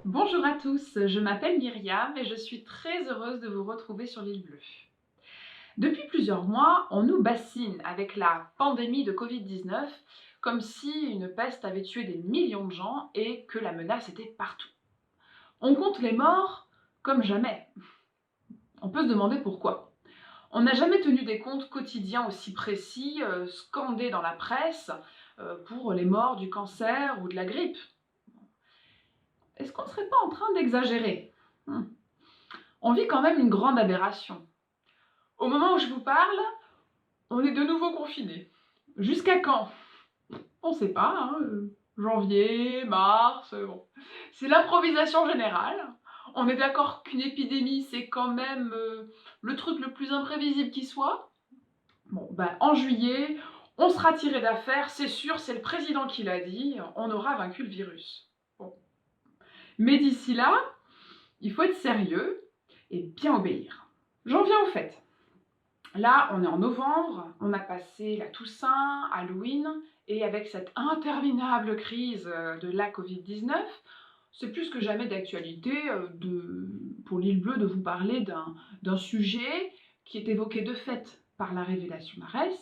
Bonjour à tous, je m'appelle Myriam et je suis très heureuse de vous retrouver sur l'île Bleue. Depuis plusieurs mois, on nous bassine avec la pandémie de Covid-19 comme si une peste avait tué des millions de gens et que la menace était partout. On compte les morts comme jamais. On peut se demander pourquoi. On n'a jamais tenu des comptes quotidiens aussi précis, scandés dans la presse, pour les morts du cancer ou de la grippe. Est-ce qu'on ne serait pas en train d'exagérer? On vit quand même une grande aberration. Au moment où je vous parle, on est de nouveau confinés. Jusqu'à quand? On ne sait pas, hein, janvier, mars, bon. C'est l'improvisation générale. On est d'accord qu'une épidémie, c'est quand même le truc le plus imprévisible qui soit. Bon, ben, en juillet, on sera tiré d'affaire, c'est sûr, c'est le président qui l'a dit, on aura vaincu le virus. Bon. Mais d'ici là, il faut être sérieux et bien obéir. J'en viens au fait. Là, on est en novembre, on a passé la Toussaint, Halloween, et avec cette interminable crise de la Covid-19, c'est plus que jamais d'actualité pour l'île Bleue de vous parler d'un sujet qui est évoqué de fait par la révélation d'Arès,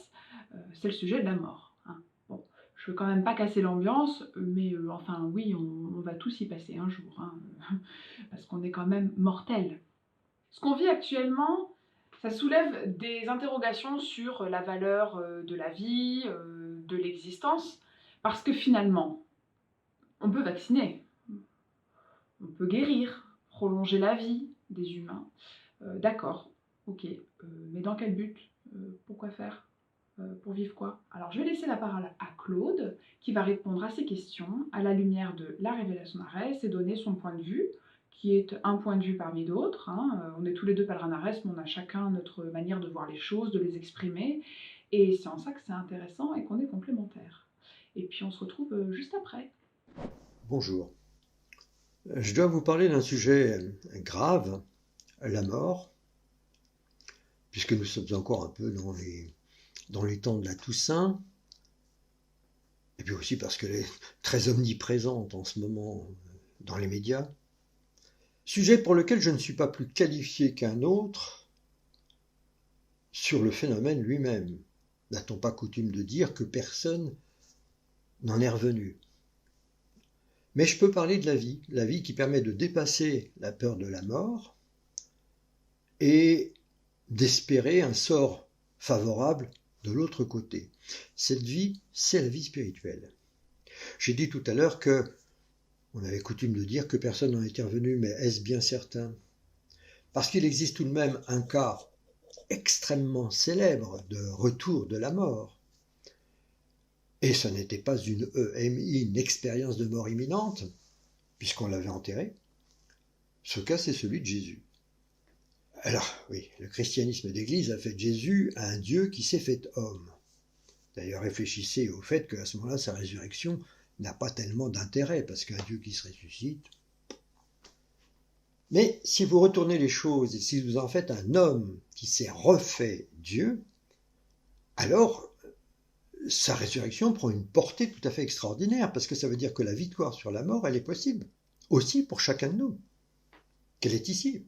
c'est le sujet de la mort. Hein. Bon, je veux quand même pas casser l'ambiance, mais enfin oui, on va tous y passer un jour, hein, parce qu'on est quand même mortels. Ce qu'on vit actuellement, ça soulève des interrogations sur la valeur de la vie, de l'existence, parce que finalement, on peut vacciner, on peut guérir, prolonger la vie des humains. D'accord, ok, mais dans quel but? Pourquoi faire? Pour vivre quoi? Alors je vais laisser la parole à Claude, qui va répondre à ces questions à la lumière de la révélation d'Arès et donner son point de vue, qui est un point de vue parmi d'autres. Hein. On est tous les deux pèlerins d'Arès, mais on a chacun notre manière de voir les choses, de les exprimer. Et c'est en ça que c'est intéressant et qu'on est complémentaires. Et puis on se retrouve juste après. Bonjour. Je dois vous parler d'un sujet grave, la mort, puisque nous sommes encore un peu dans les temps de la Toussaint, et puis aussi parce qu'elle est très omniprésente en ce moment dans les médias. Sujet pour lequel je ne suis pas plus qualifié qu'un autre sur le phénomène lui-même. N'a-t-on pas coutume de dire que personne n'en est revenu? Mais je peux parler de la vie qui permet de dépasser la peur de la mort et d'espérer un sort favorable de l'autre côté. Cette vie, c'est la vie spirituelle. J'ai dit tout à l'heure que on avait coutume de dire que personne n'en était revenu, mais est-ce bien certain? Parce qu'il existe tout de même un cas extrêmement célèbre de retour de la mort. Et ce n'était pas une EMI, une expérience de mort imminente, puisqu'on l'avait enterré. Ce cas, c'est celui de Jésus. Alors, oui, le christianisme d'Église a fait de Jésus un Dieu qui s'est fait homme. D'ailleurs, réfléchissez au fait qu'à ce moment-là, sa résurrection n'a pas tellement d'intérêt, parce qu'un Dieu qui se ressuscite. Mais si vous retournez les choses, et si vous en faites un homme qui s'est refait Dieu, alors sa résurrection prend une portée tout à fait extraordinaire, parce que ça veut dire que la victoire sur la mort, elle est possible, aussi pour chacun de nous, qu'elle est ici.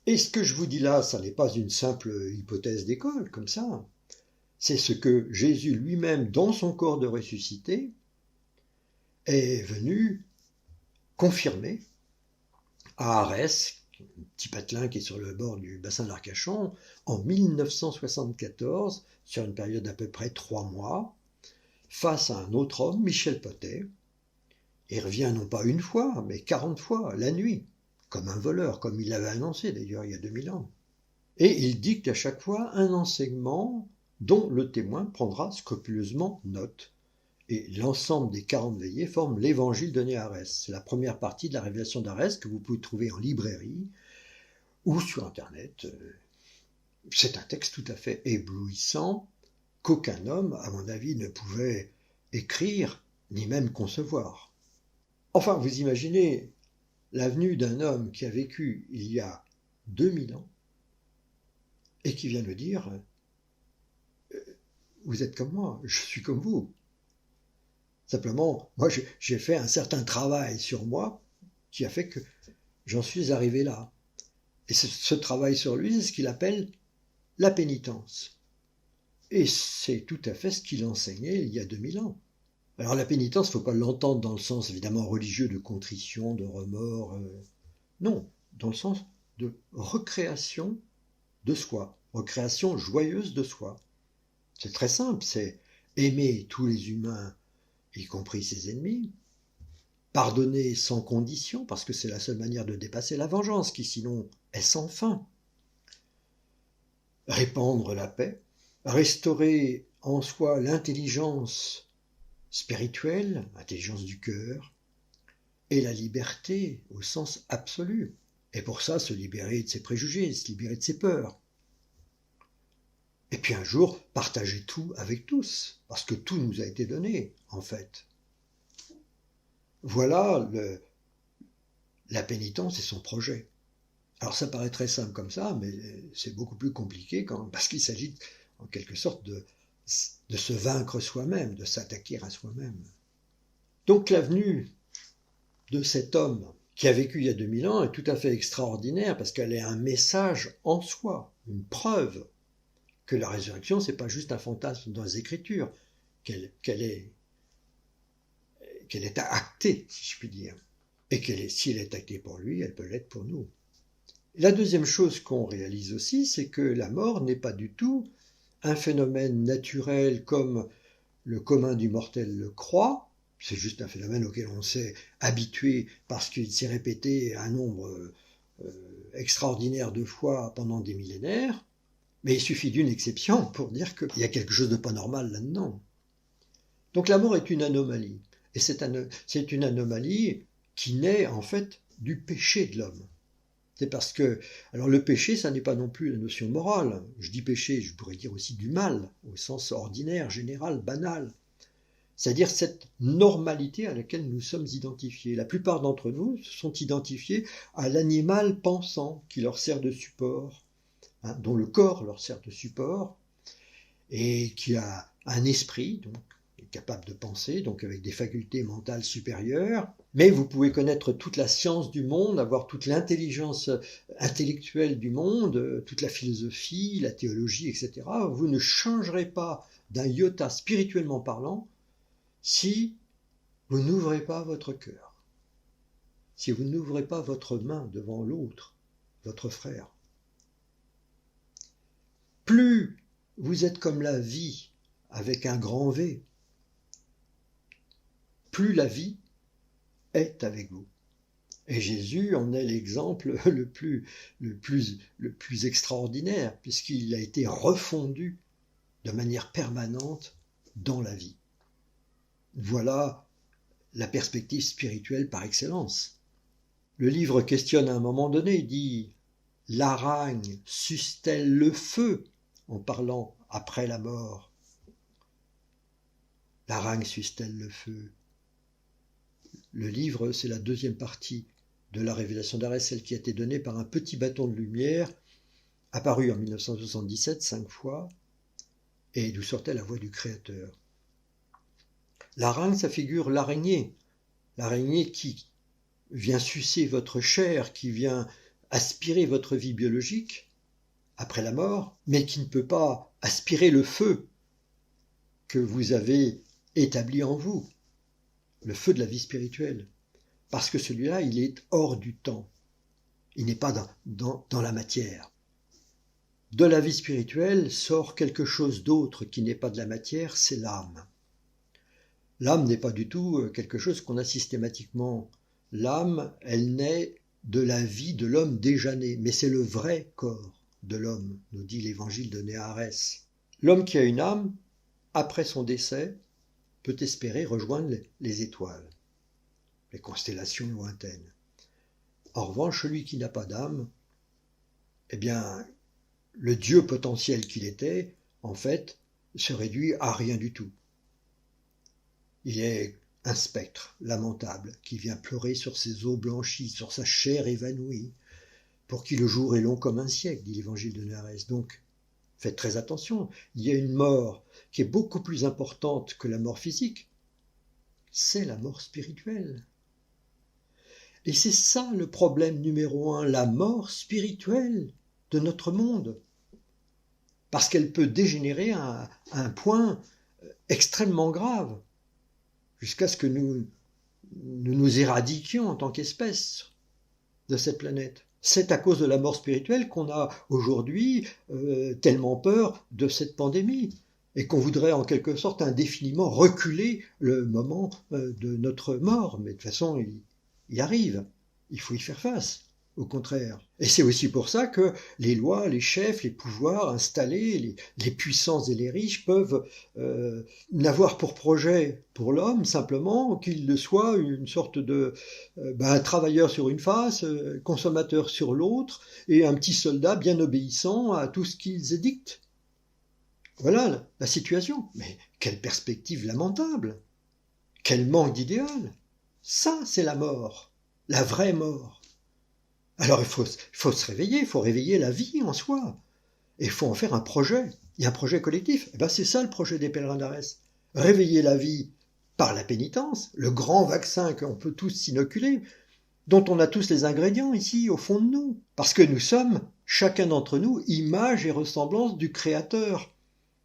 Et ce que je vous dis là, ça n'est pas une simple hypothèse d'école, comme ça. C'est ce que Jésus lui-même, dans son corps de ressuscité, est venu confirmer à Arès, un petit patelin qui est sur le bord du bassin d'Arcachon, en 1974, sur une période d'à peu près 3 mois, face à un autre homme, Michel Potet. Il revient non pas une fois, mais 40 fois, la nuit, comme un voleur, comme il l'avait annoncé d'ailleurs il y a 2000 ans. Et il dicte à chaque fois un enseignement dont le témoin prendra scrupuleusement note. Et l'ensemble des 40 veillées forment l'évangile donné à Arès. C'est la première partie de la révélation d'Arès que vous pouvez trouver en librairie ou sur Internet. C'est un texte tout à fait éblouissant qu'aucun homme, à mon avis, ne pouvait écrire ni même concevoir. Enfin, vous imaginez la venue d'un homme qui a vécu il y a 2000 ans et qui vient me dire « Vous êtes comme moi, je suis comme vous ». Simplement, moi j'ai fait un certain travail sur moi qui a fait que j'en suis arrivé là. Et ce travail sur lui, c'est ce qu'il appelle la pénitence. Et c'est tout à fait ce qu'il enseignait il y a 2000 ans. Alors la pénitence, il ne faut pas l'entendre dans le sens évidemment religieux de contrition, de remords. Non, dans le sens de recréation de soi, recréation joyeuse de soi. C'est très simple, c'est aimer tous les humains, y compris ses ennemis, pardonner sans condition, parce que c'est la seule manière de dépasser la vengeance, qui sinon est sans fin, répandre la paix, restaurer en soi l'intelligence spirituelle, l'intelligence du cœur, et la liberté au sens absolu. Et pour ça, se libérer de ses préjugés, se libérer de ses peurs. Et puis un jour, partager tout avec tous, parce que tout nous a été donné, en fait. Voilà la pénitence et son projet. Alors ça paraît très simple comme ça, mais c'est beaucoup plus compliqué parce qu'il s'agit en quelque sorte de se vaincre soi-même, de s'attaquer à soi-même. Donc la venue de cet homme qui a vécu il y a 2000 ans est tout à fait extraordinaire parce qu'elle est un message en soi, une preuve que la résurrection, c'est pas juste un fantasme dans les Écritures, qu'elle est actée, si je puis dire. Et si elle est actée pour lui, elle peut l'être pour nous. La deuxième chose qu'on réalise aussi, c'est que la mort n'est pas du tout un phénomène naturel comme le commun du mortel le croit. C'est juste un phénomène auquel on s'est habitué parce qu'il s'est répété un nombre extraordinaire de fois pendant des millénaires. Mais il suffit d'une exception pour dire qu'il y a quelque chose de pas normal là-dedans. Donc la mort est une anomalie. Et c'est une anomalie qui naît en fait du péché de l'homme. C'est parce que, alors le péché, ça n'est pas non plus la notion morale. Je dis péché, je pourrais dire aussi du mal, au sens ordinaire, général, banal. C'est-à-dire cette normalité à laquelle nous sommes identifiés. La plupart d'entre nous se sont identifiés à l'animal pensant qui leur sert de support, dont le corps leur sert de support, et qui a un esprit, donc est capable de penser, donc avec des facultés mentales supérieures. Mais vous pouvez connaître toute la science du monde, avoir toute l'intelligence intellectuelle du monde, toute la philosophie, la théologie, etc. Vous ne changerez pas d'un iota spirituellement parlant si vous n'ouvrez pas votre cœur, si vous n'ouvrez pas votre main devant l'autre, votre frère. Plus vous êtes comme la vie avec un grand V, plus la vie est avec vous. Et Jésus en est l'exemple le plus extraordinaire, puisqu'il a été refondu de manière permanente dans la vie. Voilà la perspective spirituelle par excellence. Le livre questionne à un moment donné, il dit « L'aragne suce-t-elle le feu ?» en parlant après la mort. L'aragne suce-t-elle le feu? Le livre, c'est la deuxième partie de la révélation d'Arès, celle qui a été donnée par un petit bâton de lumière, apparu en 1977 5 fois, et d'où sortait la voix du Créateur. L'aragne, ça figure l'araignée qui vient sucer votre chair, qui vient aspirer votre vie biologique après la mort, mais qui ne peut pas aspirer le feu que vous avez établi en vous, le feu de la vie spirituelle, parce que celui-là, il est hors du temps, il n'est pas dans la matière. De la vie spirituelle sort quelque chose d'autre qui n'est pas de la matière, c'est l'âme. L'âme n'est pas du tout quelque chose qu'on a systématiquement. L'âme, elle naît de la vie de l'homme déjà né, mais c'est le vrai corps de l'homme, nous dit l'évangile de Néarès. L'homme qui a une âme, après son décès, peut espérer rejoindre les étoiles, les constellations lointaines. En revanche, celui qui n'a pas d'âme, eh bien, le Dieu potentiel qu'il était, en fait, se réduit à rien du tout. Il est un spectre lamentable qui vient pleurer sur ses os blanchis, sur sa chair évanouie, pour qui le jour est long comme un siècle, dit l'évangile de Néarès. Donc, faites très attention, il y a une mort qui est beaucoup plus importante que la mort physique, c'est la mort spirituelle. Et c'est ça le problème numéro un, la mort spirituelle de notre monde. Parce qu'elle peut dégénérer à un point extrêmement grave, jusqu'à ce que nous éradiquions en tant qu'espèce de cette planète. C'est à cause de la mort spirituelle qu'on a aujourd'hui tellement peur de cette pandémie et qu'on voudrait en quelque sorte indéfiniment reculer le moment de notre mort. Mais de toute façon, il y arrive. Il faut y faire face, au contraire. Et c'est aussi pour ça que les lois, les chefs, les pouvoirs installés, les puissances et les riches peuvent n'avoir pour projet pour l'homme simplement qu'il soit une sorte de travailleur sur une face, consommateur sur l'autre, et un petit soldat bien obéissant à tout ce qu'ils édictent. Voilà la situation. Mais quelle perspective lamentable! Quel manque d'idéal! Ça, c'est la mort, la vraie mort. Alors il faut se réveiller, il faut réveiller la vie en soi. Et il faut en faire un projet. Il y a un projet collectif. Et c'est ça le projet des pèlerins d'Arès. Réveiller la vie par la pénitence, le grand vaccin qu'on peut tous s'inoculer, dont on a tous les ingrédients ici au fond de nous. Parce que nous sommes, chacun d'entre nous, image et ressemblance du Créateur.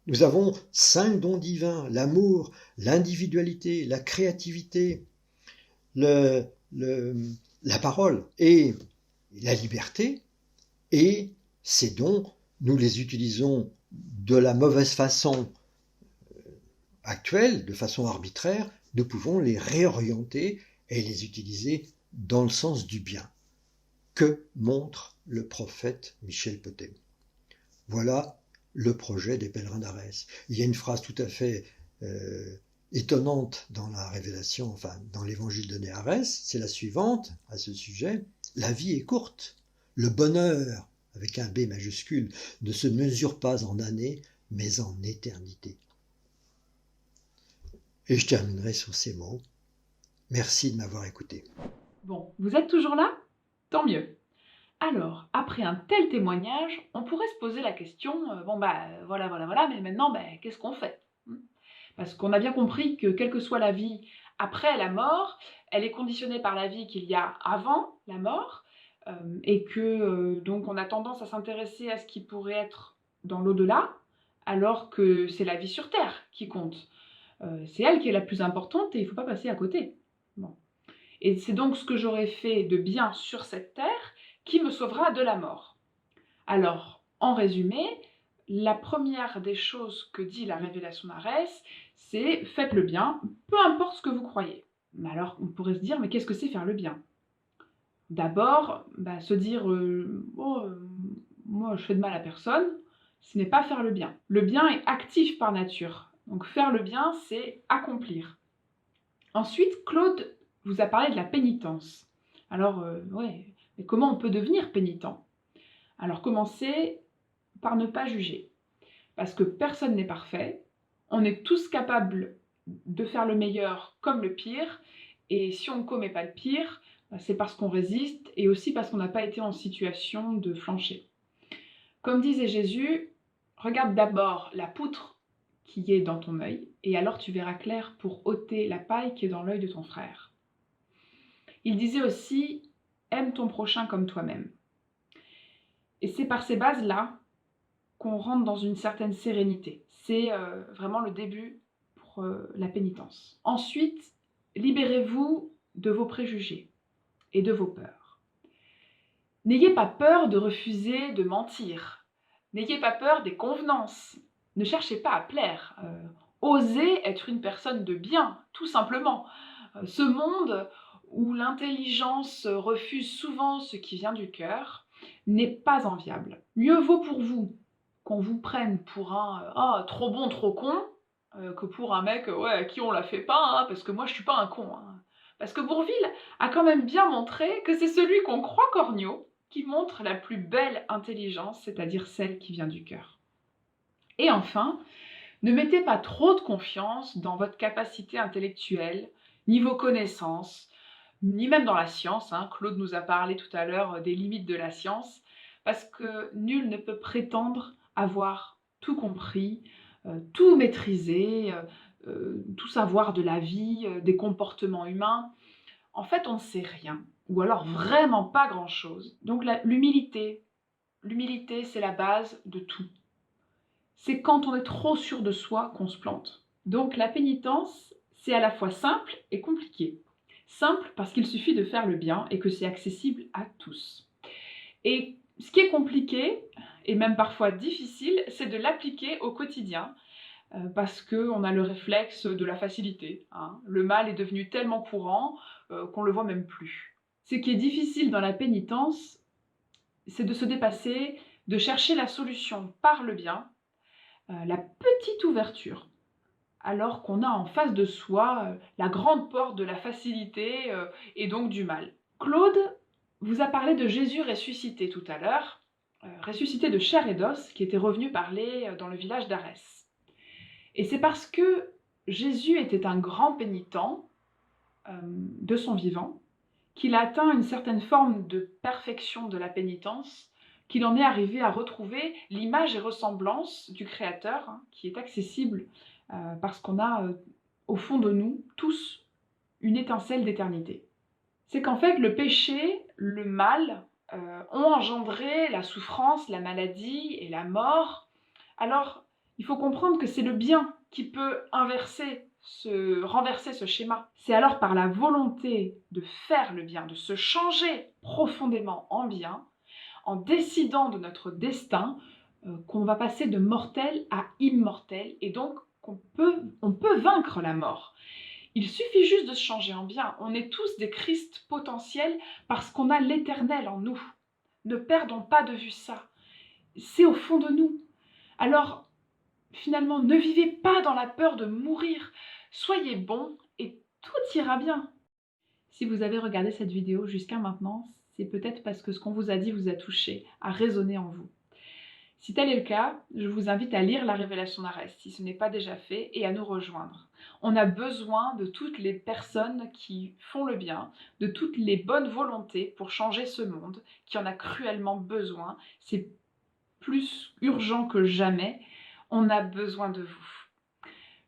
Nous avons 5 dons divins, l'amour, l'individualité, la créativité, la parole et la liberté. Et ces dons, nous les utilisons de la mauvaise façon actuelle, de façon arbitraire. Nous pouvons les réorienter et les utiliser dans le sens du bien. Que montre le prophète Michel Potem? Voilà le projet des pèlerins d'Arès. Il y a une phrase tout à fait étonnante dans la révélation, dans l'évangile donné à Arès, c'est la suivante à ce sujet. La vie est courte. Le bonheur, avec un B majuscule, ne se mesure pas en années, mais en éternité. Et je terminerai sur ces mots. Merci de m'avoir écouté. Bon, vous êtes toujours là? Tant mieux. Alors, après un tel témoignage, on pourrait se poser la question, voilà, mais maintenant, qu'est-ce qu'on fait? Parce qu'on a bien compris que quelle que soit la vie après la mort, elle est conditionnée par la vie qu'il y a avant la mort, et que donc on a tendance à s'intéresser à ce qui pourrait être dans l'au-delà, alors que c'est la vie sur Terre qui compte. C'est elle qui est la plus importante et il ne faut pas passer à côté. Bon. Et c'est donc ce que j'aurais fait de bien sur cette terre qui me sauvera de la mort. Alors, en résumé, la première des choses que dit la révélation d'Arès, c'est faites le bien, peu importe ce que vous croyez. Mais alors, on pourrait se dire, mais qu'est-ce que c'est faire le bien? D'abord, se dire, moi je fais de mal à personne, ce n'est pas faire le bien. Le bien est actif par nature. Donc faire le bien, c'est accomplir. Ensuite, Claude vous a parlé de la pénitence. Alors, mais comment on peut devenir pénitent? Alors, commencez par ne pas juger. Parce que personne n'est parfait. On est tous capables de faire le meilleur comme le pire. Et si on ne commet pas le pire, c'est parce qu'on résiste et aussi parce qu'on n'a pas été en situation de flancher. Comme disait Jésus, regarde d'abord la poutre qui est dans ton œil, et alors tu verras clair pour ôter la paille qui est dans l'œil de ton frère. Il disait aussi, aime ton prochain comme toi-même. Et c'est par ces bases-là qu'on rentre dans une certaine sérénité. C'est vraiment le début pour la pénitence. Ensuite, libérez-vous de vos préjugés et de vos peurs. N'ayez pas peur de refuser de mentir. N'ayez pas peur des convenances. Ne cherchez pas à plaire. Osez être une personne de bien, tout simplement. Ce monde où l'intelligence refuse souvent ce qui vient du cœur n'est pas enviable. Mieux vaut pour vous qu'on vous prenne pour un trop bon, trop con, que pour un mec à qui on la fait pas, parce que moi je suis pas un con. Parce que Bourvil a quand même bien montré que c'est celui qu'on croit corneau qui montre la plus belle intelligence, c'est-à-dire celle qui vient du cœur. Et enfin, ne mettez pas trop de confiance dans votre capacité intellectuelle, ni vos connaissances, ni même dans la science. Claude nous a parlé tout à l'heure des limites de la science, parce que nul ne peut prétendre avoir tout compris, tout maîtriser, tout savoir de la vie, des comportements humains. en fait, on ne sait rien, ou alors vraiment pas grand-chose. Donc l'humilité, c'est la base de tout. C'est quand on est trop sûr de soi qu'on se plante. Donc la pénitence, c'est à la fois simple et compliqué. Simple parce qu'il suffit de faire le bien et que c'est accessible à tous. Et ce qui est compliqué, et même parfois difficile, c'est de l'appliquer au quotidien, parce qu'on a le réflexe de la facilité, hein. Le mal est devenu tellement courant qu'on ne le voit même plus. Ce qui est difficile dans la pénitence, c'est de se dépasser, de chercher la solution par le bien, la petite ouverture, alors qu'on a en face de soi la grande porte de la facilité et donc du mal. Claude vous a parlé de Jésus ressuscité tout à l'heure, ressuscité de chair et d'os, qui était revenu parler dans le village d'Arès. Et c'est parce que Jésus était un grand pénitent de son vivant, qu'il a atteint une certaine forme de perfection de la pénitence, qu'il en est arrivé à retrouver l'image et ressemblance du Créateur, hein, qui est accessible parce qu'on a au fond de nous tous une étincelle d'éternité. C'est qu'en fait le péché, le mal, ont engendré la souffrance, la maladie et la mort. Alors il faut comprendre que c'est le bien qui peut renverser ce schéma. C'est alors par la volonté de faire le bien, de se changer profondément en bien, en décidant de notre destin, qu'on va passer de mortel à immortel, et donc on peut vaincre la mort. Il suffit juste de se changer en bien. On est tous des Christ potentiels parce qu'on a l'éternel en nous. Ne perdons pas de vue ça. C'est au fond de nous. Alors, finalement, ne vivez pas dans la peur de mourir. Soyez bons et tout ira bien. Si vous avez regardé cette vidéo jusqu'à maintenant, c'est peut-être parce que ce qu'on vous a dit vous a touché, a résonné en vous. Si tel est le cas, je vous invite à lire la Révélation d'Arès, si ce n'est pas déjà fait, et à nous rejoindre. On a besoin de toutes les personnes qui font le bien, de toutes les bonnes volontés pour changer ce monde, qui en a cruellement besoin. C'est plus urgent que jamais. On a besoin de vous.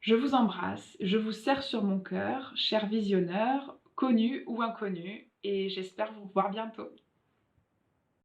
Je vous embrasse, je vous serre sur mon cœur, chers visionneurs, connus ou inconnus, et j'espère vous revoir bientôt.